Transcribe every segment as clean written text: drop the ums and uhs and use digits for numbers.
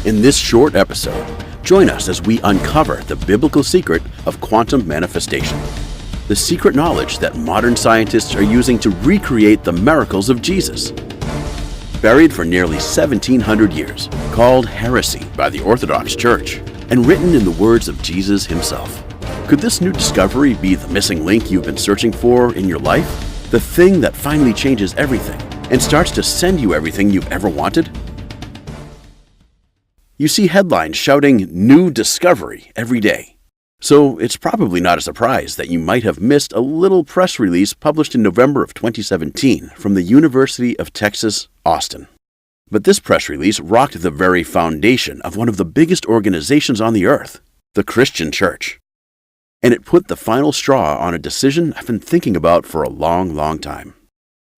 In this short episode, join us as we uncover the biblical secret of quantum manifestation, the secret knowledge that modern scientists are using to recreate the miracles of Jesus. Buried for nearly 1,700 years, called heresy by the Orthodox Church, and written in the words of Jesus himself. Could this new discovery be the missing link you've been searching for in your life? The thing that finally changes everything and starts to send you everything you've ever wanted? You see headlines shouting "new discovery" every day. So it's probably not a surprise that you might have missed a little press release published in November of 2017 from the University of Texas, Austin. But this press release rocked the very foundation of one of the biggest organizations on the earth, the Christian Church. And it put the final straw on a decision I've been thinking about for a long time.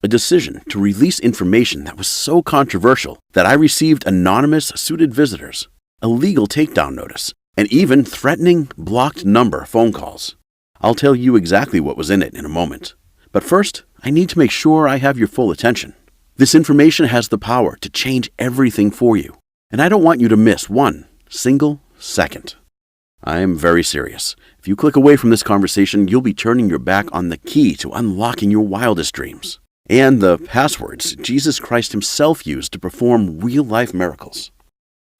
A decision to release information that was so controversial that I received anonymous suited visitors, a legal takedown notice, and even threatening blocked number phone calls. I'll tell you exactly what was in it in a moment. But first, I need to make sure I have your full attention. This information has the power to change everything for you, and I don't want you to miss one single second. I am very serious. If you click away from this conversation, you'll be turning your back on the key to unlocking your wildest dreams, and the passwords Jesus Christ himself used to perform real-life miracles.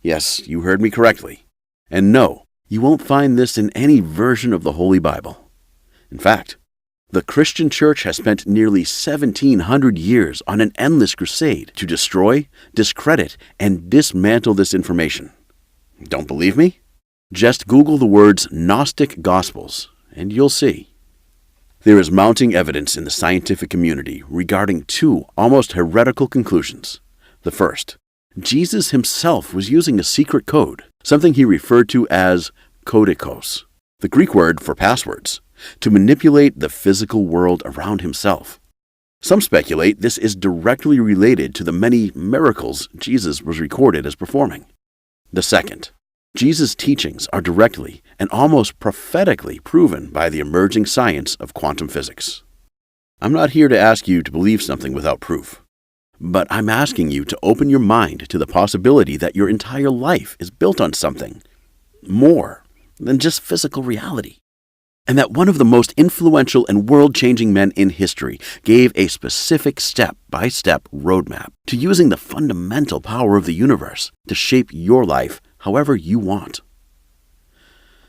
Yes, you heard me correctly. And no, you won't find this in any version of the Holy Bible. In fact, the Christian Church has spent nearly 1,700 years on an endless crusade to destroy, discredit, and dismantle this information. Don't believe me? Just Google the words Gnostic Gospels, and you'll see. There is mounting evidence in the scientific community regarding two almost heretical conclusions. The first, Jesus himself was using a secret code, something he referred to as codikos, the Greek word for passwords, to manipulate the physical world around himself. Some speculate this is directly related to the many miracles Jesus was recorded as performing. The second, Jesus' teachings are directly and almost prophetically proven by the emerging science of quantum physics. I'm not here to ask you to believe something without proof, but I'm asking you to open your mind to the possibility that your entire life is built on something more than just physical reality, and that one of the most influential and world-changing men in history gave a specific step-by-step roadmap to using the fundamental power of the universe to shape your life however you want.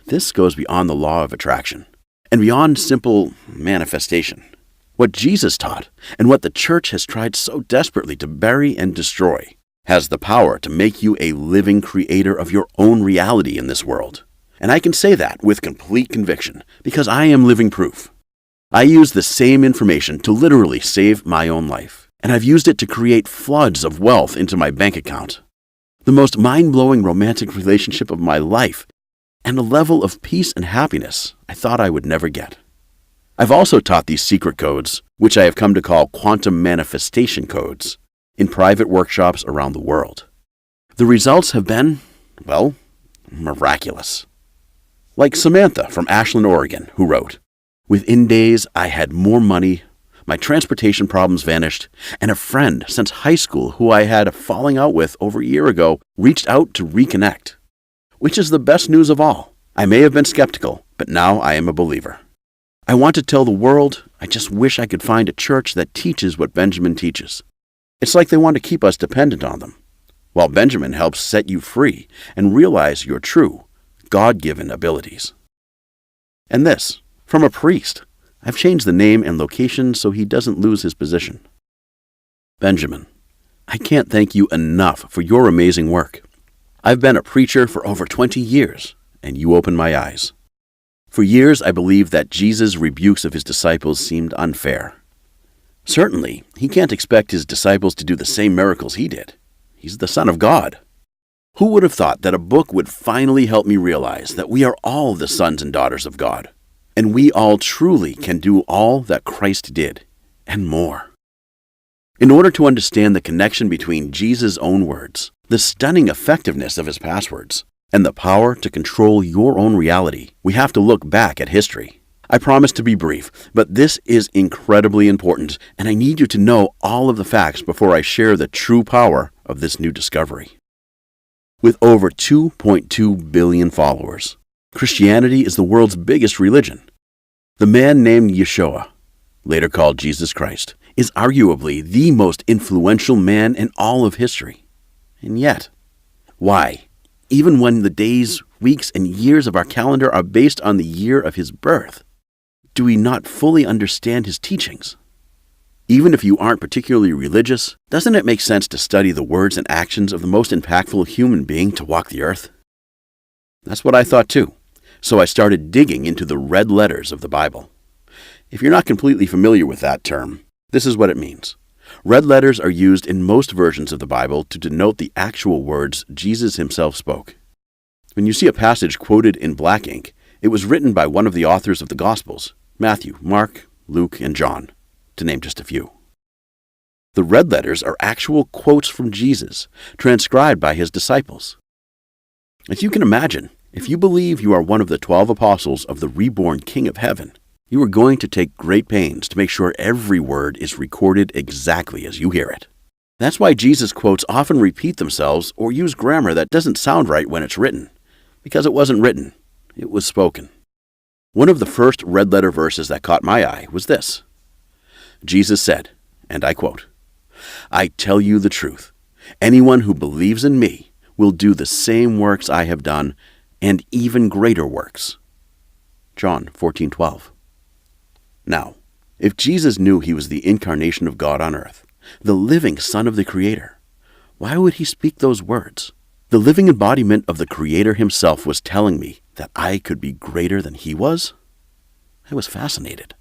This goes beyond the law of attraction and beyond simple manifestation. What Jesus taught and what the church has tried so desperately to bury and destroy has the power to make you a living creator of your own reality in this world. And I can say that with complete conviction because I am living proof. I use the same information to literally save my own life, and I've used it to create floods of wealth into my bank account, the most mind-blowing romantic relationship of my life, and a level of peace and happiness I thought I would never get. I've also taught these secret codes, which I have come to call quantum manifestation codes, in private workshops around the world. The results have been, well, miraculous. Like Samantha from Ashland, Oregon, who wrote, "Within days, I had more money, my transportation problems vanished, and a friend since high school who I had a falling out with over a year ago reached out to reconnect." Which is the best news of all. I may have been skeptical, but now I am a believer. I want to tell the world, I just wish I could find a church that teaches what Benjamin teaches. It's like they want to keep us dependent on them, while Benjamin helps set you free and realize your true, God-given abilities. And this, from a priest. I've changed the name and location so he doesn't lose his position. Benjamin, I can't thank you enough for your amazing work. I've been a preacher for over 20 years, and you opened my eyes. For years, I believed that Jesus' rebukes of his disciples seemed unfair. Certainly, he can't expect his disciples to do the same miracles he did. He's the Son of God. Who would have thought that a book would finally help me realize that we are all the sons and daughters of God, and we all truly can do all that Christ did, and more. In order to understand the connection between Jesus' own words, the stunning effectiveness of his passwords, and the power to control your own reality, we have to look back at history. I promise to be brief, but this is incredibly important, and I need you to know all of the facts before I share the true power of this new discovery. With over 2.2 billion followers, Christianity is the world's biggest religion. The man named Yeshua, later called Jesus Christ, is arguably the most influential man in all of history. And yet, why, even when the days, weeks, and years of our calendar are based on the year of his birth, do we not fully understand his teachings? Even if you aren't particularly religious, doesn't it make sense to study the words and actions of the most impactful human being to walk the earth? That's what I thought too, so I started digging into the red letters of the Bible. If you're not completely familiar with that term, this is what it means. Red letters are used in most versions of the Bible to denote the actual words Jesus himself spoke. When you see a passage quoted in black ink, it was written by one of the authors of the Gospels, Matthew, Mark, Luke, and John, to name just a few. The red letters are actual quotes from Jesus, transcribed by his disciples. As you can imagine, if you believe you are one of the 12 apostles of the reborn King of Heaven, you are going to take great pains to make sure every word is recorded exactly as you hear it. That's why Jesus' quotes often repeat themselves or use grammar that doesn't sound right when it's written, because it wasn't written, it was spoken. One of the first red letter verses that caught my eye was this. Jesus said, and I quote, "I tell you the truth, anyone who believes in me will do the same works I have done, and even greater works." John 14:12. Now, if Jesus knew he was the incarnation of God on earth, the living Son of the Creator, why would he speak those words? The living embodiment of the Creator himself was telling me that I could be greater than he was? I was fascinated.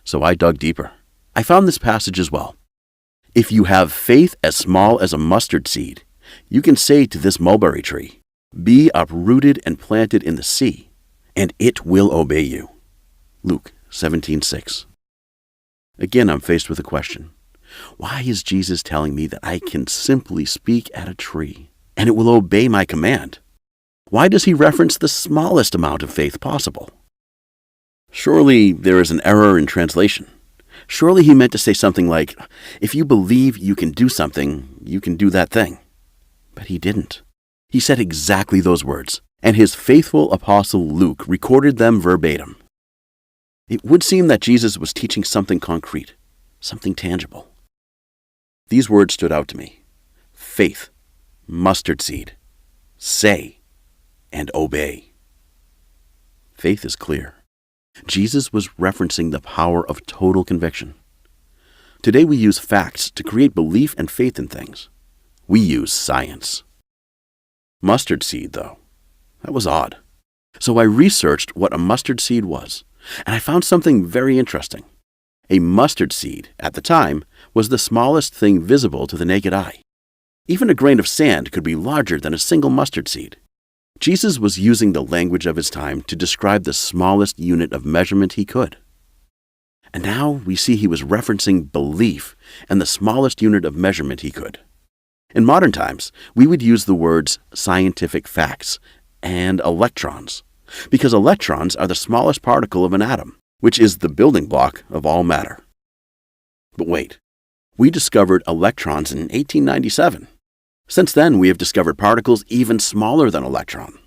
So I dug deeper. I found this passage as well. If you have faith as small as a mustard seed, you can say to this mulberry tree, "Be uprooted and planted in the sea," and it will obey you. Luke 17:6. Again, I'm faced with a question. Why is Jesus telling me that I can simply speak at a tree and it will obey my command? Why does he reference the smallest amount of faith possible? Surely there is an error in translation. Surely he meant to say something like, if you believe you can do something, you can do that thing. But he didn't. He said exactly those words, and his faithful apostle Luke recorded them verbatim. It would seem that Jesus was teaching something concrete, something tangible. These words stood out to me. Faith, mustard seed, say, and obey. Faith is clear. Jesus was referencing the power of total conviction. Today we use facts to create belief and faith in things. We use science. Mustard seed, though, that was odd. So I researched what a mustard seed was, and I found something very interesting. A mustard seed, at the time, was the smallest thing visible to the naked eye. Even a grain of sand could be larger than a single mustard seed. Jesus was using the language of his time to describe the smallest unit of measurement he could. And now we see he was referencing belief and the smallest unit of measurement he could. In modern times, we would use the words scientific facts and electrons, because electrons are the smallest particle of an atom, which is the building block of all matter. But wait, we discovered electrons in 1897. Since then, we have discovered particles even smaller than electrons.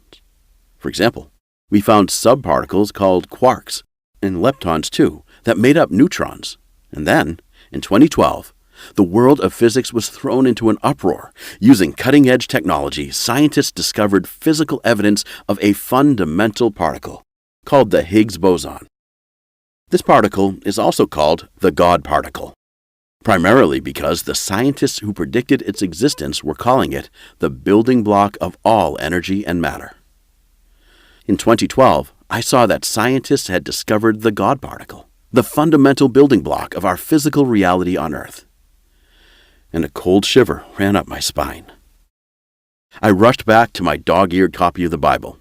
For example, we found subparticles called quarks, and leptons too, that made up neutrons. And then, in 2012, the world of physics was thrown into an uproar. Using cutting-edge technology, scientists discovered physical evidence of a fundamental particle, called the Higgs boson. This particle is also called the God particle, primarily because the scientists who predicted its existence were calling it the building block of all energy and matter. In 2012, I saw that scientists had discovered the God particle, the fundamental building block of our physical reality on Earth. And a cold shiver ran up my spine. I rushed back to my dog-eared copy of the Bible,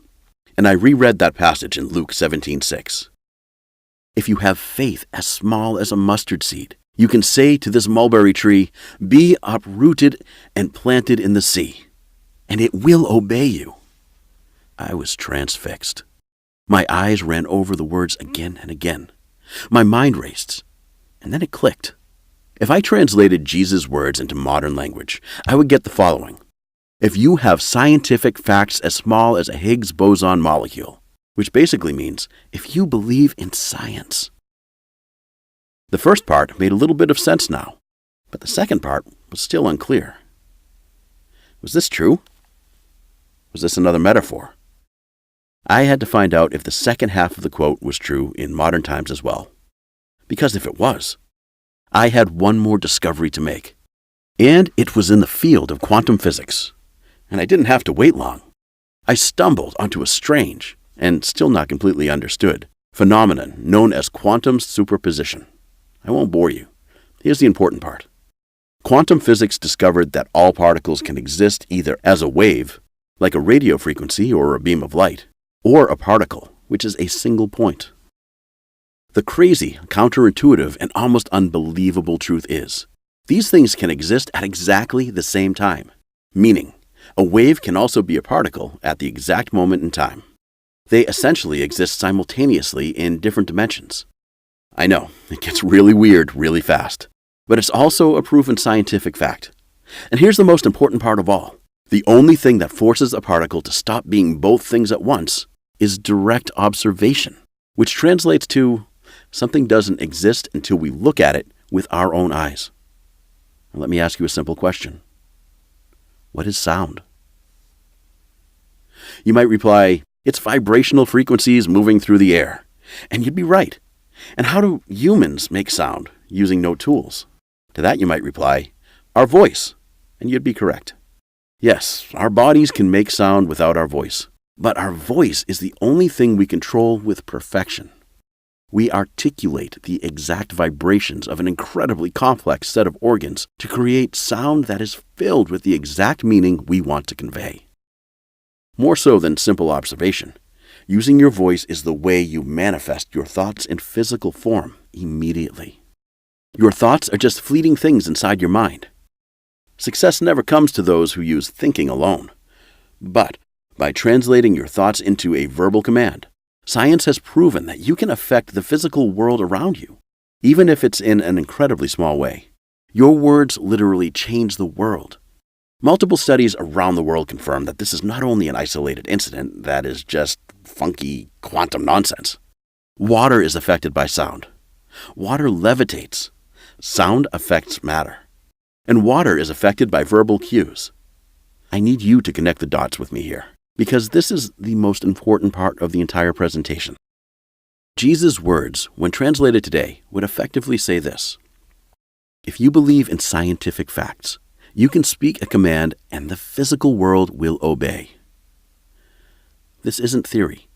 and I reread that passage in Luke 17:6. If you have faith as small as a mustard seed, you can say to this mulberry tree, "Be uprooted and planted in the sea," and it will obey you. I was transfixed. My eyes ran over the words again and again. My mind raced, and then it clicked. If I translated Jesus' words into modern language, I would get the following. If you have scientific facts as small as a Higgs boson molecule, which basically means if you believe in science. The first part made a little bit of sense now, but the second part was still unclear. Was this true? Was this another metaphor? I had to find out if the second half of the quote was true in modern times as well. Because if it was, I had one more discovery to make. And it was in the field of quantum physics. And I didn't have to wait long. I stumbled onto a strange, and still not completely understood, phenomenon known as quantum superposition. I won't bore you. Here's the important part. Quantum physics discovered that all particles can exist either as a wave, like a radio frequency or a beam of light, or a particle, which is a single point. The crazy, counterintuitive, and almost unbelievable truth is, these things can exist at exactly the same time, meaning a wave can also be a particle at the exact moment in time. They essentially exist simultaneously in different dimensions. I know, it gets really weird really fast, but it's also a proven scientific fact. And here's the most important part of all. The only thing that forces a particle to stop being both things at once is direct observation, which translates to something doesn't exist until we look at it with our own eyes. Now, let me ask you a simple question. What is sound? You might reply, it's vibrational frequencies moving through the air. And you'd be right. And how do humans make sound using no tools? To that you might reply, our voice. And you'd be correct. Yes, our bodies can make sound without our voice. But our voice is the only thing we control with perfection. We articulate the exact vibrations of an incredibly complex set of organs to create sound that is filled with the exact meaning we want to convey. More so than simple observation, using your voice is the way you manifest your thoughts in physical form immediately. Your thoughts are just fleeting things inside your mind. Success never comes to those who use thinking alone. But by translating your thoughts into a verbal command, science has proven that you can affect the physical world around you, even if it's in an incredibly small way. Your words literally change the world. Multiple studies around the world confirm that this is not only an isolated incident that is just funky quantum nonsense. Water is affected by sound. Water levitates. Sound affects matter. And water is affected by verbal cues. I need you to connect the dots with me here, because this is the most important part of the entire presentation. Jesus' words, when translated today, would effectively say this: if you believe in scientific facts, you can speak a command and the physical world will obey. This isn't theory.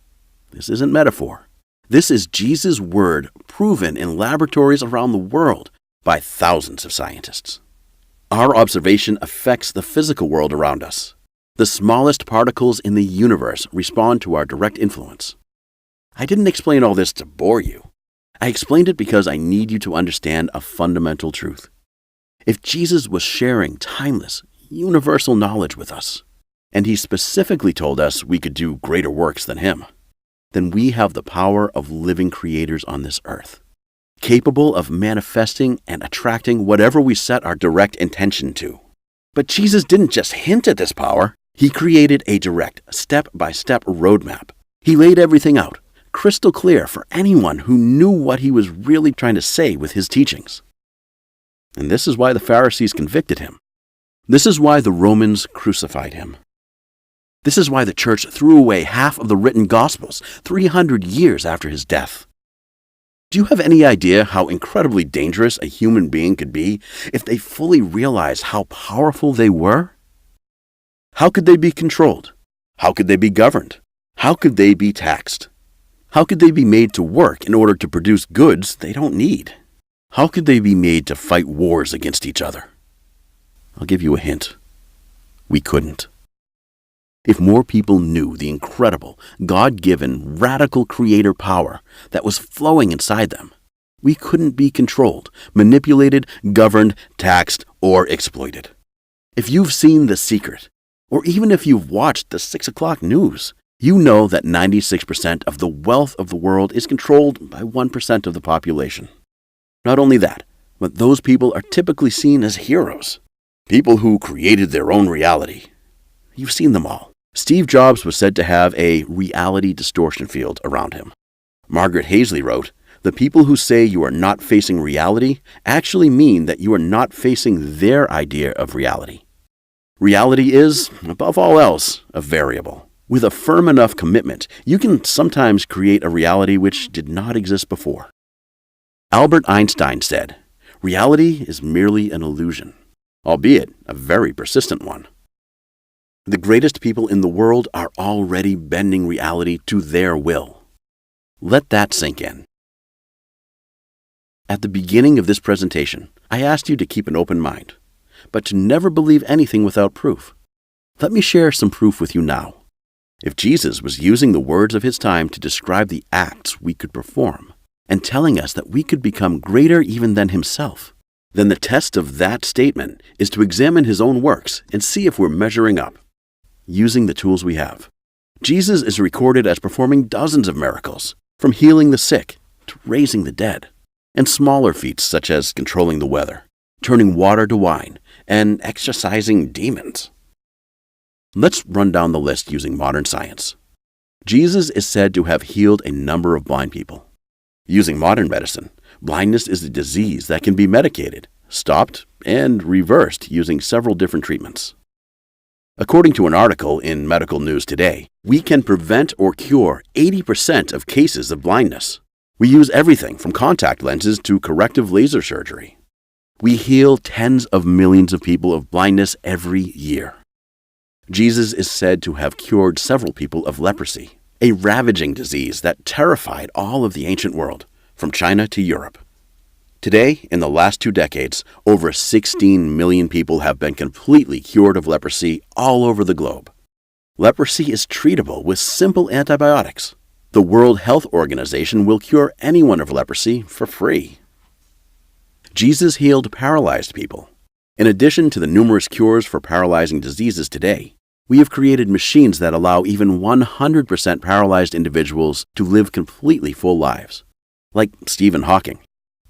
This isn't metaphor. This is Jesus' word proven in laboratories around the world by thousands of scientists. Our observation affects the physical world around us. The smallest particles in the universe respond to our direct influence. I didn't explain all this to bore you. I explained it because I need you to understand a fundamental truth. If Jesus was sharing timeless, universal knowledge with us, and he specifically told us we could do greater works than him, then we have the power of living creators on this earth, capable of manifesting and attracting whatever we set our direct intention to. But Jesus didn't just hint at this power. He created a direct, step-by-step roadmap. He laid everything out, crystal clear for anyone who knew what he was really trying to say with his teachings. And this is why the Pharisees convicted him. This is why the Romans crucified him. This is why the church threw away half of the written Gospels 300 years after his death. Do you have any idea how incredibly dangerous a human being could be if they fully realized how powerful they were? How could they be controlled? How could they be governed? How could they be taxed? How could they be made to work in order to produce goods they don't need? How could they be made to fight wars against each other? I'll give you a hint. We couldn't. If more people knew the incredible, God-given, radical creator power that was flowing inside them, we couldn't be controlled, manipulated, governed, taxed, or exploited. If you've seen The Secret, or even if you've watched the 6 o'clock news, you know that 96% of the wealth of the world is controlled by 1% of the population. Not only that, but those people are typically seen as heroes, people who created their own reality. You've seen them all. Steve Jobs was said to have a reality distortion field around him. Margaret Hazley wrote, "The people who say you are not facing reality actually mean that you are not facing their idea of reality." Reality is, above all else, a variable. With a firm enough commitment, you can sometimes create a reality which did not exist before. Albert Einstein said, "Reality is merely an illusion, albeit a very persistent one." The greatest people in the world are already bending reality to their will. Let that sink in. At the beginning of this presentation, I asked you to keep an open mind, but to never believe anything without proof. Let me share some proof with you now. If Jesus was using the words of his time to describe the acts we could perform, and telling us that we could become greater even than himself, then the test of that statement is to examine his own works and see if we're measuring up, using the tools we have. Jesus is recorded as performing dozens of miracles, from healing the sick to raising the dead, and smaller feats such as controlling the weather, turning water to wine, and exorcising demons. Let's run down the list using modern science. Jesus is said to have healed a number of blind people. Using modern medicine, blindness is a disease that can be medicated, stopped, and reversed using several different treatments. According to an article in Medical News Today, we can prevent or cure 80% of cases of blindness. We use everything from contact lenses to corrective laser surgery. We heal tens of millions of people of blindness every year. Jesus is said to have cured several people of leprosy, a ravaging disease that terrified all of the ancient world, from China to Europe. Today, in the last 2 decades, over 16 million people have been completely cured of leprosy all over the globe. Leprosy is treatable with simple antibiotics. The World Health Organization will cure anyone of leprosy for free. Jesus healed paralyzed people. In addition to the numerous cures for paralyzing diseases today, we have created machines that allow even 100% paralyzed individuals to live completely full lives, like Stephen Hawking.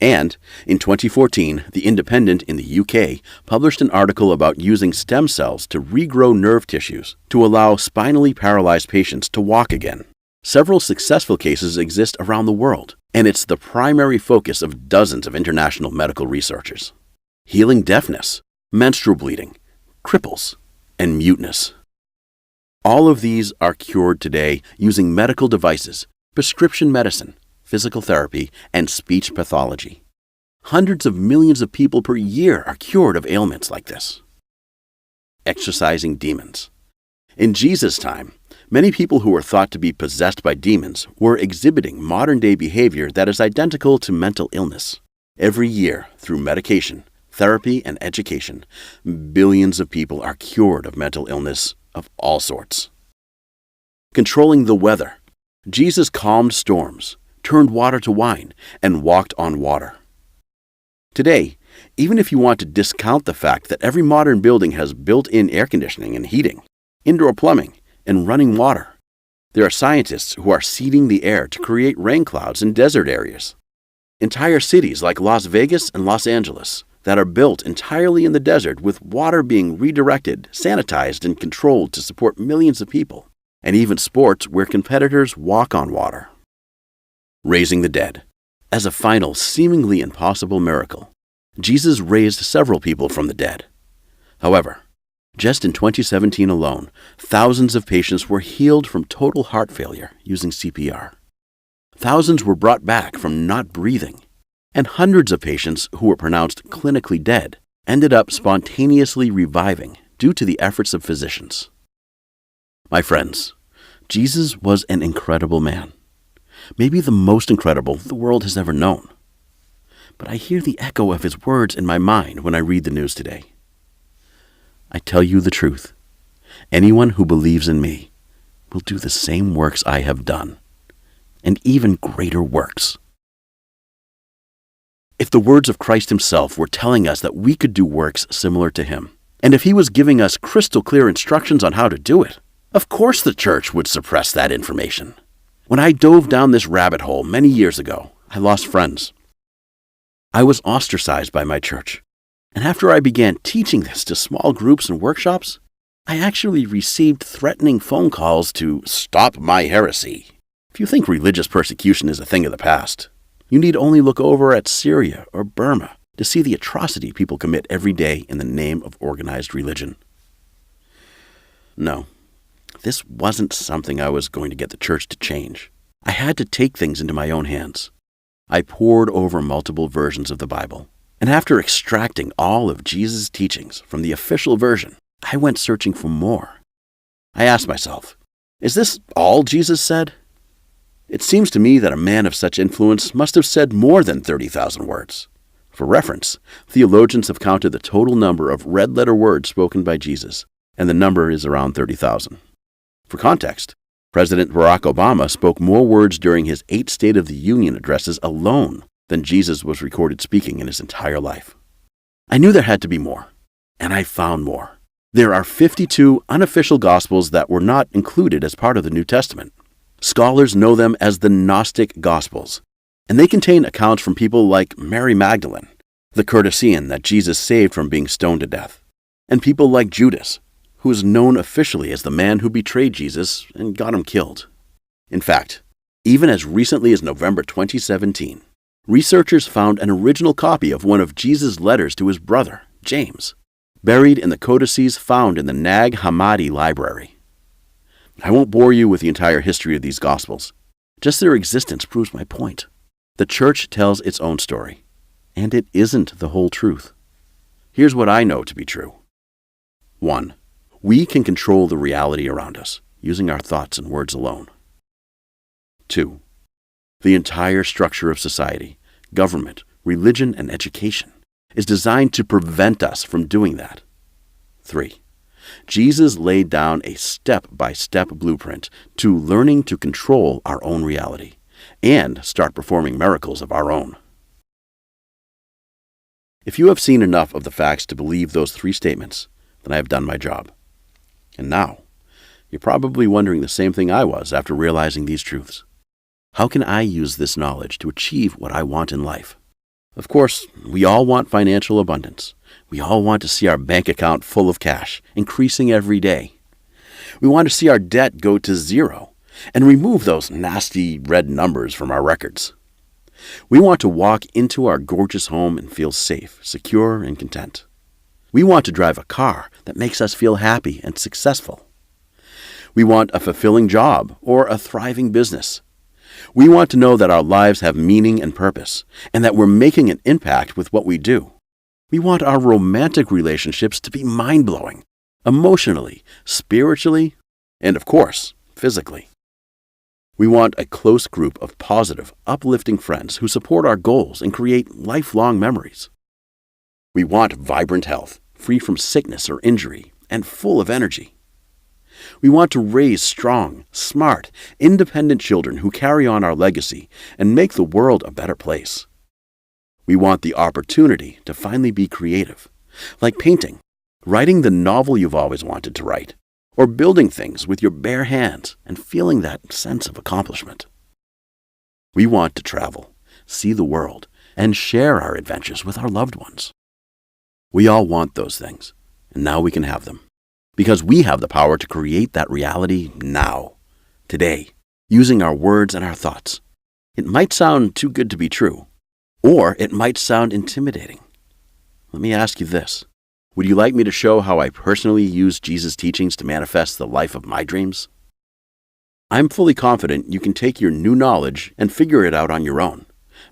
And in 2014, The Independent in the UK published an article about using stem cells to regrow nerve tissues to allow spinally paralyzed patients to walk again. Several successful cases exist around the world, and it's the primary focus of dozens of international medical researchers. Healing deafness, menstrual bleeding, cripples, and muteness. All of these are cured today using medical devices, prescription medicine, physical therapy, and speech pathology. Hundreds of millions of people per year are cured of ailments like this. Exorcising demons. In Jesus' time, many people who were thought to be possessed by demons were exhibiting modern-day behavior that is identical to mental illness. Every year, through medication, therapy, and education, billions of people are cured of mental illness of all sorts. Controlling the weather. Jesus calmed storms, turned water to wine, and walked on water. Today, even if you want to discount the fact that every modern building has built-in air conditioning and heating, indoor plumbing, and running water, there are scientists who are seeding the air to create rain clouds in desert areas. Entire cities like Las Vegas and Los Angeles that are built entirely in the desert with water being redirected, sanitized, and controlled to support millions of people, and even sports where competitors walk on water. Raising the dead. As a final, seemingly impossible miracle, Jesus raised several people from the dead. However, just in 2017 alone, thousands of patients were healed from total heart failure using CPR. Thousands were brought back from not breathing, and hundreds of patients who were pronounced clinically dead ended up spontaneously reviving due to the efforts of physicians. My friends, Jesus was an incredible man, maybe the most incredible the world has ever known. But I hear the echo of his words in my mind when I read the news today. I tell you the truth, anyone who believes in me will do the same works I have done, and even greater works. If the words of Christ himself were telling us that we could do works similar to him, and if he was giving us crystal clear instructions on how to do it, of course the church would suppress that information. When I dove down this rabbit hole many years ago, I lost friends. I was ostracized by my church, and after I began teaching this to small groups and workshops, I actually received threatening phone calls to stop my heresy. If you think religious persecution is a thing of the past, you need only look over at Syria or Burma to see the atrocity people commit every day in the name of organized religion. No, this wasn't something I was going to get the church to change. I had to take things into my own hands. I pored over multiple versions of the Bible, and after extracting all of Jesus' teachings from the official version, I went searching for more. I asked myself, is this all Jesus said? It seems to me that a man of such influence must have said more than 30,000 words. For reference, theologians have counted the total number of red-letter words spoken by Jesus, and the number is around 30,000. For context, President Barack Obama spoke more words during his 8 State of the Union addresses alone than Jesus was recorded speaking in his entire life. I knew there had to be more, and I found more. There are 52 unofficial Gospels that were not included as part of the New Testament. Scholars know them as the Gnostic Gospels, and they contain accounts from people like Mary Magdalene, the courtesan that Jesus saved from being stoned to death, and people like Judas, who is known officially as the man who betrayed Jesus and got him killed. In fact, even as recently as November 2017, researchers found an original copy of one of Jesus' letters to his brother, James, buried in the codices found in the Nag Hammadi Library. I won't bore you with the entire history of these Gospels. Just their existence proves my point. The church tells its own story, and it isn't the whole truth. Here's what I know to be true. 1. We can control the reality around us using our thoughts and words alone. 2. The entire structure of society, government, religion, and education is designed to prevent us from doing that. 3. Jesus laid down a step-by-step blueprint to learning to control our own reality and start performing miracles of our own. If you have seen enough of the facts to believe those 3 statements, then I have done my job. And now, you're probably wondering the same thing I was after realizing these truths. How can I use this knowledge to achieve what I want in life? Of course, we all want financial abundance. We all want to see our bank account full of cash, increasing every day. We want to see our debt go to 0 and remove those nasty red numbers from our records. We want to walk into our gorgeous home and feel safe, secure, and content. We want to drive a car that makes us feel happy and successful. We want a fulfilling job or a thriving business. We want to know that our lives have meaning and purpose, and that we're making an impact with what we do. We want our romantic relationships to be mind-blowing, emotionally, spiritually, and of course, physically. We want a close group of positive, uplifting friends who support our goals and create lifelong memories. We want vibrant health, free from sickness or injury, and full of energy. We want to raise strong, smart, independent children who carry on our legacy and make the world a better place. We want the opportunity to finally be creative, like painting, writing the novel you've always wanted to write, or building things with your bare hands and feeling that sense of accomplishment. We want to travel, see the world, and share our adventures with our loved ones. We all want those things, and now we can have them. Because we have the power to create that reality now, today, using our words and our thoughts. It might sound too good to be true, or it might sound intimidating. Let me ask you this. Would you like me to show how I personally use Jesus' teachings to manifest the life of my dreams? I'm fully confident you can take your new knowledge and figure it out on your own.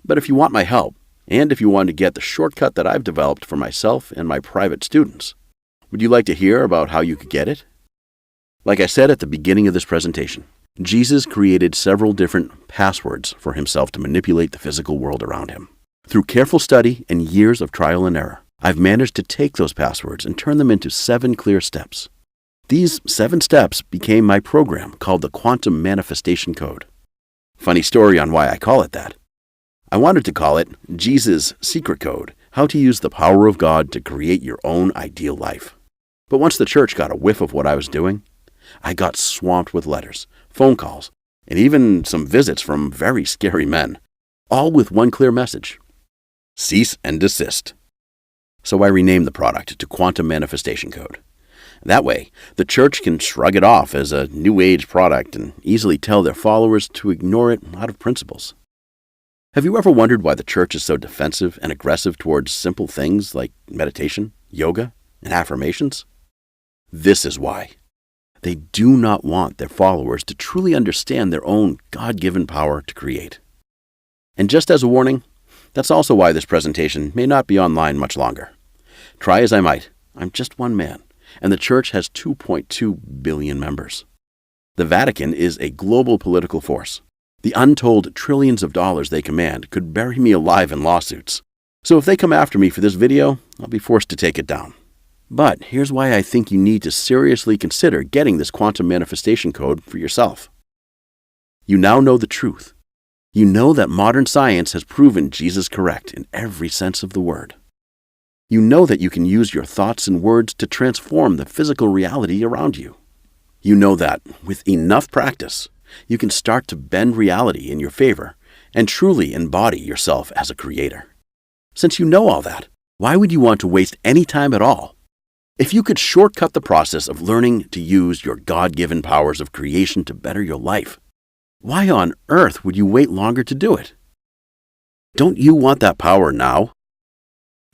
But if you want my help, and if you want to get the shortcut that I've developed for myself and my private students, would you like to hear about how you could get it? Like I said at the beginning of this presentation, Jesus created several different passwords for himself to manipulate the physical world around him. Through careful study and years of trial and error, I've managed to take those passwords and turn them into 7 clear steps. These 7 steps became my program called the Quantum Manifestation Code. Funny story on why I call it that. I wanted to call it Jesus' Secret Code, how to use the power of God to create your own ideal life. But once the church got a whiff of what I was doing, I got swamped with letters, phone calls, and even some visits from very scary men, all with one clear message: cease and desist. So I renamed the product to Quantum Manifestation Code. That way, the church can shrug it off as a new age product and easily tell their followers to ignore it out of principles. Have you ever wondered why the church is so defensive and aggressive towards simple things like meditation, yoga, and affirmations? This is why. They do not want their followers to truly understand their own God-given power to create. And just as a warning, that's also why this presentation may not be online much longer. Try as I might, I'm just one man, and the church has 2.2 billion members. The Vatican is a global political force. The untold trillions of dollars they command could bury me alive in lawsuits. So if they come after me for this video, I'll be forced to take it down. But here's why I think you need to seriously consider getting this quantum manifestation code for yourself. You now know the truth. You know that modern science has proven Jesus correct in every sense of the word. You know that you can use your thoughts and words to transform the physical reality around you. You know that, with enough practice, you can start to bend reality in your favor and truly embody yourself as a creator. Since you know all that, why would you want to waste any time at all? If you could shortcut the process of learning to use your God-given powers of creation to better your life, why on earth would you wait longer to do it? Don't you want that power now?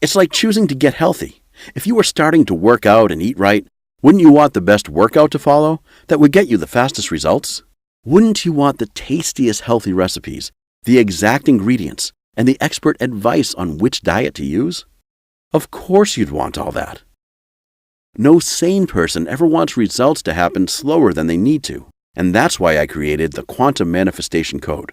It's like choosing to get healthy. If you were starting to work out and eat right, wouldn't you want the best workout to follow that would get you the fastest results? Wouldn't you want the tastiest healthy recipes, the exact ingredients, and the expert advice on which diet to use? Of course you'd want all that. No sane person ever wants results to happen slower than they need to, and that's why I created the Quantum Manifestation Code.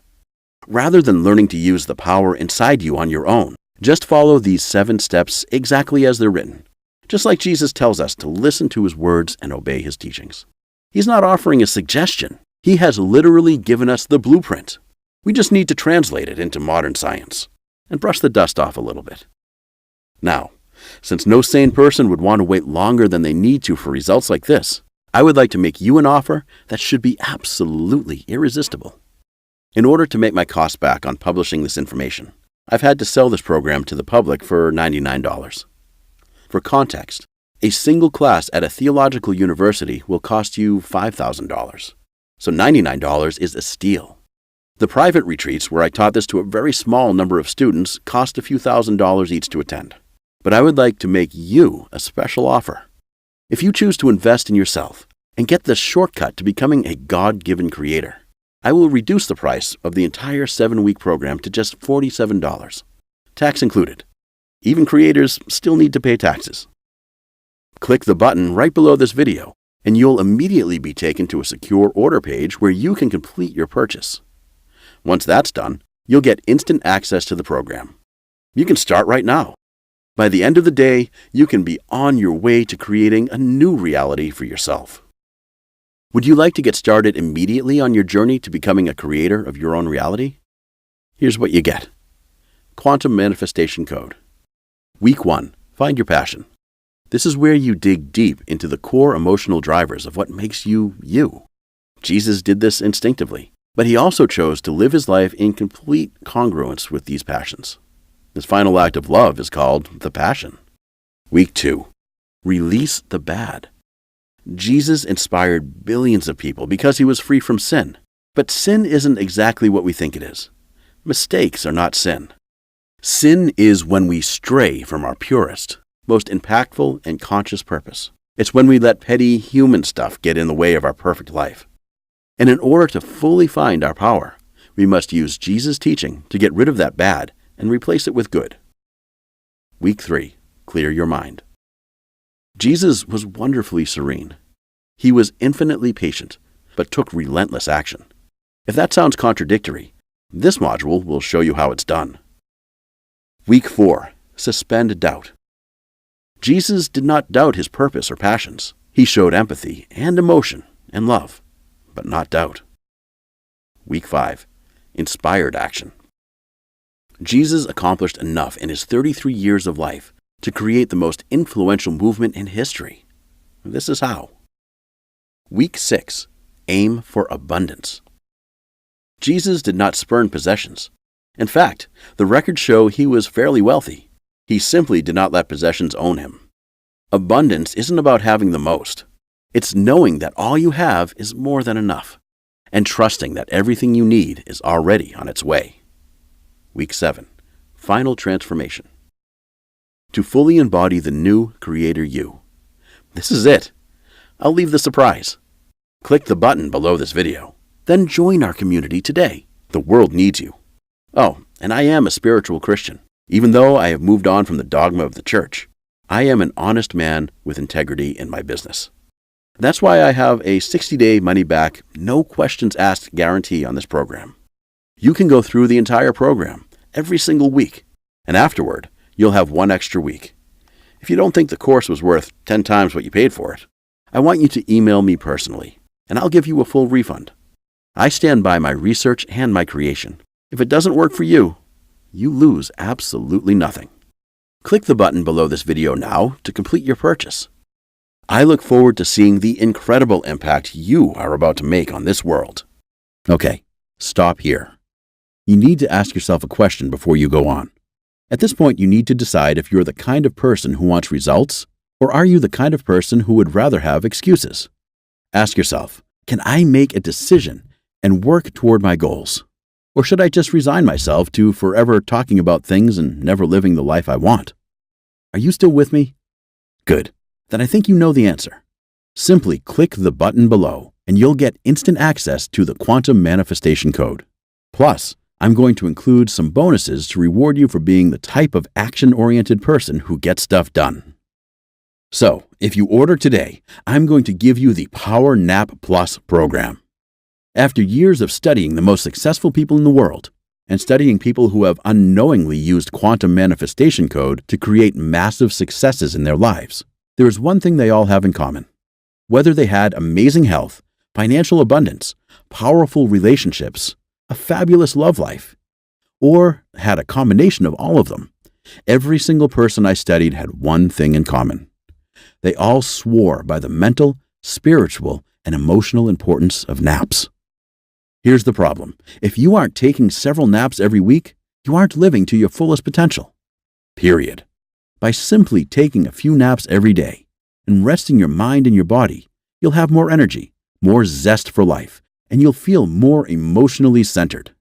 Rather than learning to use the power inside you on your own, just follow these 7 steps exactly as they're written, just like Jesus tells us to listen to his words and obey his teachings. He's not offering a suggestion. He has literally given us the blueprint. We just need to translate it into modern science and brush the dust off a little bit. Now, since no sane person would want to wait longer than they need to for results like this, I would like to make you an offer that should be absolutely irresistible. In order to make my costs back on publishing this information, I've had to sell this program to the public for $99. For context, a single class at a theological university will cost you $5,000. So $99 is a steal. The private retreats where I taught this to a very small number of students cost a few $1,000s each to attend. But I would like to make you a special offer. If you choose to invest in yourself and get the shortcut to becoming a God-given creator, I will reduce the price of the entire 7-week program to just $47, tax included. Even creators still need to pay taxes. Click the button right below this video, and you'll immediately be taken to a secure order page where you can complete your purchase. Once that's done, you'll get instant access to the program. You can start right now. By the end of the day, you can be on your way to creating a new reality for yourself. Would you like to get started immediately on your journey to becoming a creator of your own reality? Here's what you get. Quantum Manifestation Code. Week 1. Find your passion. This is where you dig deep into the core emotional drivers of what makes you, you. Jesus did this instinctively, but he also chose to live his life in complete congruence with these passions. This final act of love is called the Passion. Week 2. Release the bad. Jesus inspired billions of people because he was free from sin. But sin isn't exactly what we think it is. Mistakes are not sin. Sin is when we stray from our purest, most impactful and conscious purpose. It's when we let petty human stuff get in the way of our perfect life. And in order to fully find our power, we must use Jesus' teaching to get rid of that bad and replace it with good. Week 3. Clear your mind. Jesus was wonderfully serene. He was infinitely patient, but took relentless action. If that sounds contradictory, this module will show you how it's done. Week 4. Suspend doubt. Jesus did not doubt his purpose or passions. He showed empathy and emotion and love, but not doubt. Week 5. Inspired action. Jesus accomplished enough in his 33 years of life to create the most influential movement in history. This is how. Week 6. Aim for abundance. Jesus did not spurn possessions. In fact, the records show he was fairly wealthy. He simply did not let possessions own him. Abundance isn't about having the most. It's knowing that all you have is more than enough and trusting that everything you need is already on its way. Week 7. Final Transformation. To fully embody the new Creator you. This is it. I'll leave the surprise. Click the button below this video. Then join our community today. The world needs you. Oh, and I am a spiritual Christian. Even though I have moved on from the dogma of the church, I am an honest man with integrity in my business. That's why I have a 60-day money-back, no questions asked guarantee on this program. You can go through the entire program every single week, and afterward, you'll have one extra week. If you don't think the course was worth 10 times what you paid for it, I want you to email me personally, and I'll give you a full refund. I stand by my research and my creation. If it doesn't work for you, you lose absolutely nothing. Click the button below this video now to complete your purchase. I look forward to seeing the incredible impact you are about to make on this world. Okay, stop here. You need to ask yourself a question before you go on. At this point, you need to decide if you're the kind of person who wants results, or are you the kind of person who would rather have excuses? Ask yourself, can I make a decision and work toward my goals? Or should I just resign myself to forever talking about things and never living the life I want? Are you still with me? Good. Then I think you know the answer. Simply click the button below and you'll get instant access to the Quantum Manifestation Code. Plus, I'm going to include some bonuses to reward you for being the type of action-oriented person who gets stuff done. So, if you order today, I'm going to give you the Power Nap Plus program. After years of studying the most successful people in the world and studying people who have unknowingly used Quantum Manifestation Code to create massive successes in their lives, there is one thing they all have in common. Whether they had amazing health, financial abundance, powerful relationships, a fabulous love life, or had a combination of all of them, every single person I studied had one thing in common. They all swore by the mental, spiritual, and emotional importance of naps. Here's the problem. If you aren't taking several naps every week, you aren't living to your fullest potential. Period. By simply taking a few naps every day and resting your mind and your body, you'll have more energy, more zest for life, and you'll feel more emotionally centered.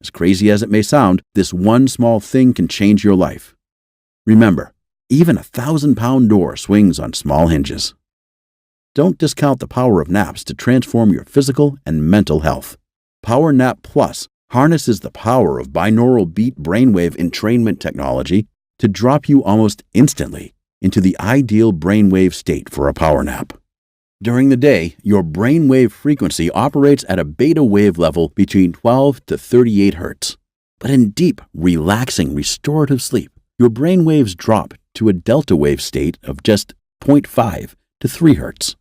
As crazy as it may sound, this one small thing can change your life. Remember, even a 1,000-pound door swings on small hinges. Don't discount the power of naps to transform your physical and mental health. Power Nap Plus harnesses the power of binaural beat brainwave entrainment technology to drop you almost instantly into the ideal brainwave state for a power nap. During the day, your brainwave frequency operates at a beta wave level between 12 to 38 hertz. But in deep, relaxing, restorative sleep, your brainwaves drop to a delta wave state of just 0.5 to 3 hertz.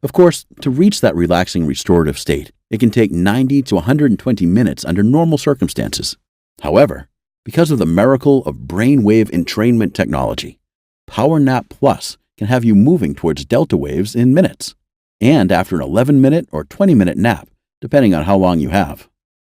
Of course, to reach that relaxing, restorative state, it can take 90 to 120 minutes under normal circumstances. However, because of the miracle of brainwave entrainment technology, Power Nap Plus can have you moving towards delta waves in minutes. And after an 11-minute or 20-minute nap, depending on how long you have,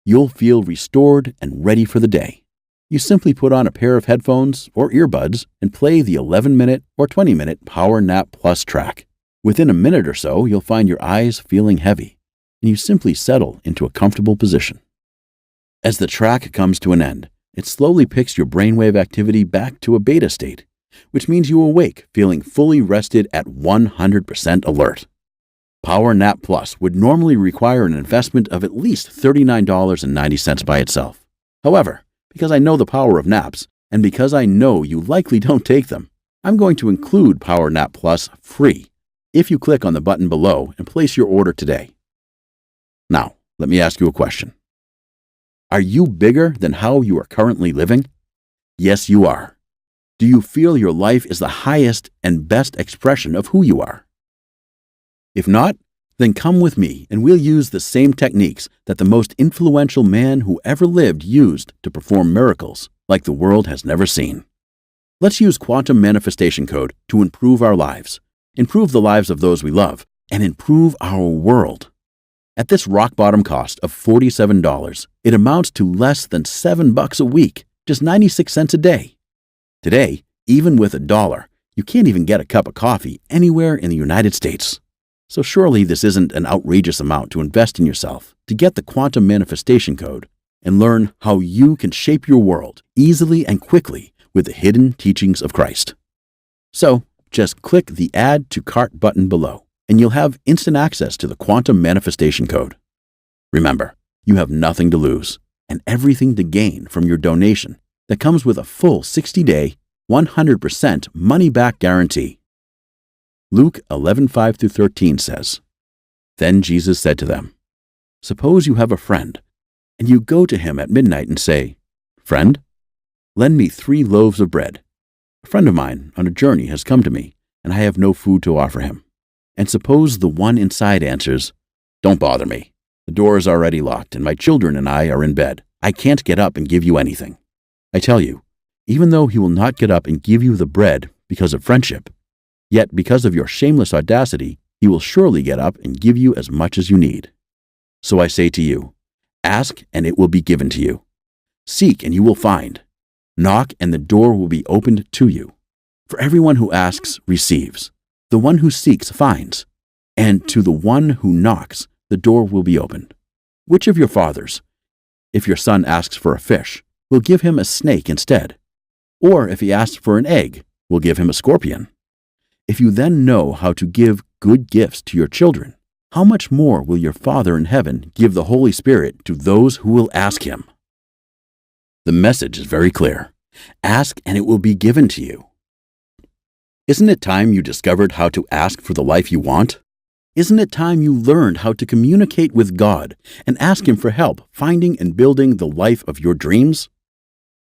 you'll feel restored and ready for the day. You simply put on a pair of headphones or earbuds and play the 11-minute or 20-minute Power Nap Plus track. Within a minute or so, you'll find your eyes feeling heavy, and you simply settle into a comfortable position. As the track comes to an end, it slowly picks your brainwave activity back to a beta state, which means you awake feeling fully rested at 100% alert. Power Nap Plus would normally require an investment of at least $39.90 by itself. However, because I know the power of naps, and because I know you likely don't take them, I'm going to include Power Nap Plus free if you click on the button below and place your order today. Now, let me ask you a question. Are you bigger than how you are currently living? Yes, you are. Do you feel your life is the highest and best expression of who you are? If not, then come with me and we'll use the same techniques that the most influential man who ever lived used to perform miracles like the world has never seen. Let's use Quantum Manifestation Code to improve our lives, improve the lives of those we love, and improve our world. At this rock-bottom cost of $47, it amounts to less than $7 a week, just 96 cents a day. Today, even with $1, You can't even get a cup of coffee anywhere in the United States. So surely this isn't an outrageous amount to invest in yourself to get the quantum manifestation code and learn how you can shape your world easily and quickly with the hidden teachings of Christ. So just click the Add to Cart button below, and you'll have instant access to the quantum manifestation code. Remember, you have nothing to lose and everything to gain from your donation that comes with a full 60-day, 100% money-back guarantee. Luke 11:5-13 says, "Then Jesus said to them, 'Suppose you have a friend, and you go to him at midnight and say, "Friend, lend me 3 loaves of bread. A friend of mine on a journey has come to me, and I have no food to offer him." And suppose the one inside answers, "Don't bother me. The door is already locked, and my children and I are in bed. I can't get up and give you anything." I tell you, even though he will not get up and give you the bread because of friendship, yet because of your shameless audacity, he will surely get up and give you as much as you need. So I say to you, ask and it will be given to you. Seek and you will find. Knock and the door will be opened to you. For everyone who asks receives. The one who seeks finds. And to the one who knocks, the door will be opened. Which of your fathers, if your son asks for a fish, will give him a snake instead? Or if he asks for an egg, will give him a scorpion? If you then know how to give good gifts to your children, how much more will your Father in heaven give the Holy Spirit to those who will ask him? The message is very clear. Ask and it will be given to you. Isn't it time you discovered how to ask for the life you want? Isn't it time you learned how to communicate with God and ask Him for help finding and building the life of your dreams?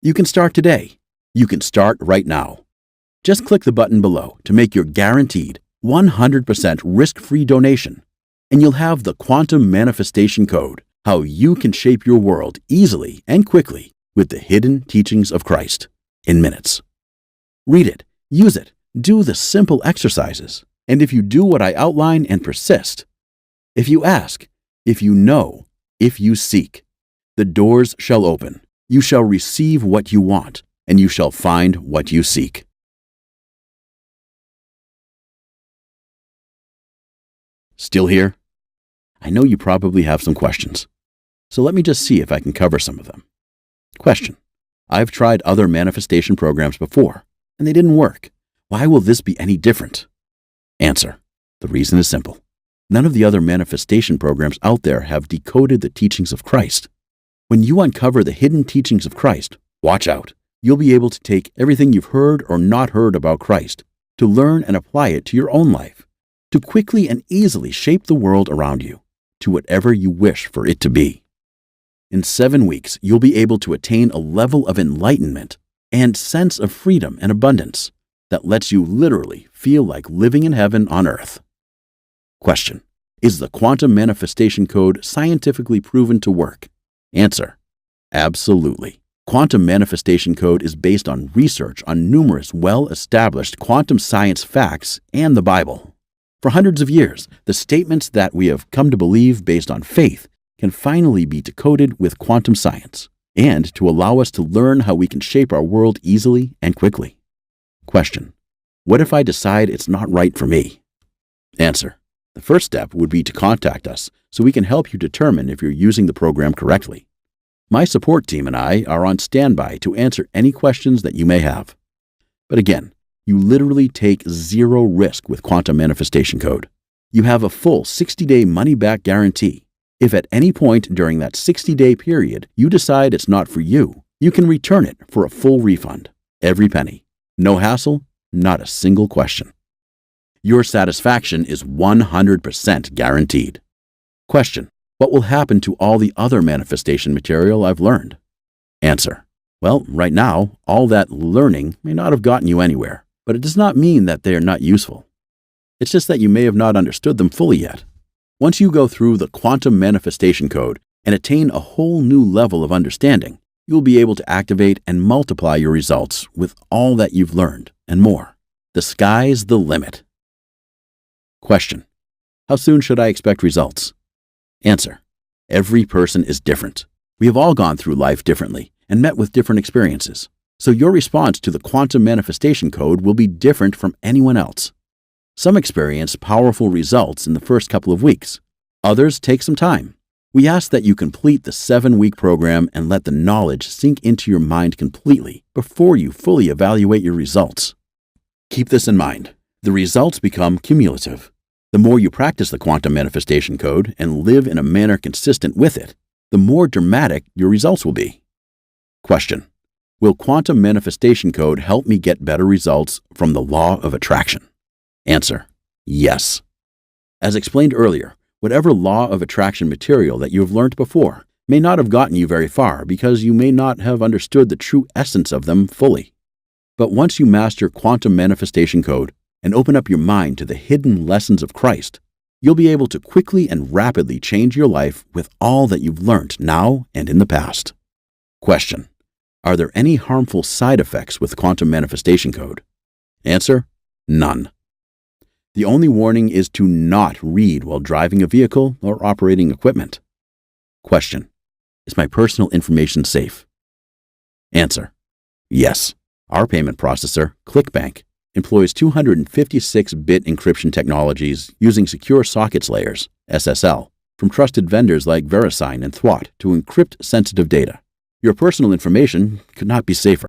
You can start today. You can start right now. Just click the button below to make your guaranteed 100% risk-free donation, and you'll have the quantum manifestation code, how you can shape your world easily and quickly with the hidden teachings of Christ in minutes. Read it, use it, do the simple exercises, and if you do what I outline and persist, if you ask, if you know, if you seek, the doors shall open. You shall receive what you want, and you shall find what you seek. Still here? I know you probably have some questions, so let me just see if I can cover some of them. Question: I've tried other manifestation programs before, and they didn't work. Why will this be any different? Answer: the reason is simple. None of the other manifestation programs out there have decoded the teachings of Christ. When you uncover the hidden teachings of Christ, watch out. You'll be able to take everything you've heard or not heard about Christ to learn and apply it to your own life, to quickly and easily shape the world around you to whatever you wish for it to be. In 7 weeks, you'll be able to attain a level of enlightenment and sense of freedom and abundance that lets you literally feel like living in heaven on earth. Question: is the quantum manifestation code scientifically proven to work? Answer: absolutely. Quantum manifestation code is based on research on numerous well-established quantum science facts and the Bible. For hundreds of years, the statements that we have come to believe based on faith can finally be decoded with quantum science, and to allow us to learn how we can shape our world easily and quickly. Question: what if I decide it's not right for me? Answer: the first step would be to contact us so we can help you determine if you're using the program correctly. My support team and I are on standby to answer any questions that you may have. But again, you literally take 0 risk with quantum manifestation code. You have a full 60-day money-back guarantee. If at any point during that 60-day period you decide it's not for you, you can return it for a full refund. Every penny. No hassle, not a single question. Your satisfaction is 100% guaranteed. Question: what will happen to all the other manifestation material I've learned? Answer: well, right now, all that learning may not have gotten you anywhere, but it does not mean that they are not useful. It's just that you may have not understood them fully yet. Once you go through the quantum manifestation code and attain a whole new level of understanding, you'll be able to activate and multiply your results with all that you've learned and more. The sky's the limit. Question: how soon should I expect results? Answer: every person is different. We have all gone through life differently and met with different experiences. So your response to the quantum manifestation code will be different from anyone else. Some experience powerful results in the first couple of weeks. Others take some time. We ask that you complete the 7-week program and let the knowledge sink into your mind completely before you fully evaluate your results. Keep this in mind. The results become cumulative. The more you practice the quantum manifestation code and live in a manner consistent with it, the more dramatic your results will be. Question: will quantum manifestation code help me get better results from the law of attraction? Answer: yes. As explained earlier, whatever law of attraction material that you have learned before may not have gotten you very far because you may not have understood the true essence of them fully. But once you master quantum manifestation code and open up your mind to the hidden lessons of Christ, you'll be able to quickly and rapidly change your life with all that you've learned now and in the past. Question: are there any harmful side effects with quantum manifestation code? Answer: none. The only warning is to not read while driving a vehicle or operating equipment. Question: is my personal information safe? Answer: yes. Our payment processor, ClickBank, employs 256-bit encryption technologies using secure sockets layers, SSL, from trusted vendors like VeriSign and Thwot to encrypt sensitive data. Your personal information could not be safer.